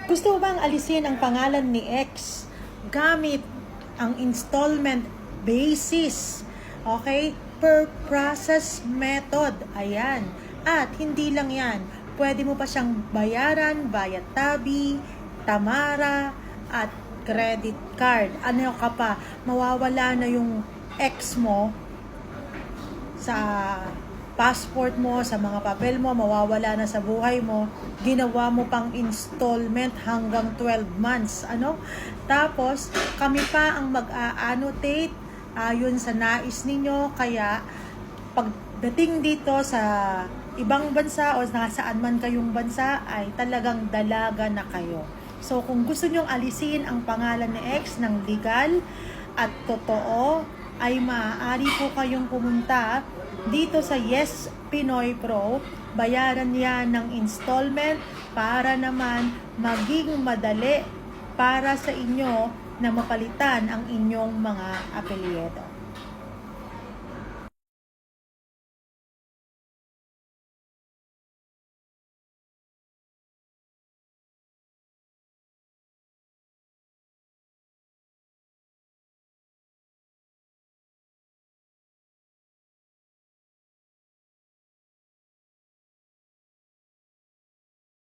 Gusto mo bang alisin ang pangalan ni X gamit ang installment basis? Okay? Per process method. Ayan. At hindi lang yan. Pwede mo pa siyang bayaran via Tabi, Tamara, at credit card. Ano ka pa? Mawawala na yung X mo sa passport mo, sa mga papel mo, mawawala na sa buhay mo. Ginawa mo pang installment hanggang 12 months. Ano? Tapos, kami pa ang mag-a-annotate ayon sa nais ninyo. Kaya, pagdating dito sa ibang bansa o nasaan man kayong bansa, ay talagang dalaga na kayo. So, kung gusto nyong alisin ang pangalan ni X ng legal at totoo, ay maaari po kayong pumunta dito sa Yes Pinoy Pro. Bayaran yan ng installment para naman maging madali para sa inyo na mapalitan ang inyong mga apelyido.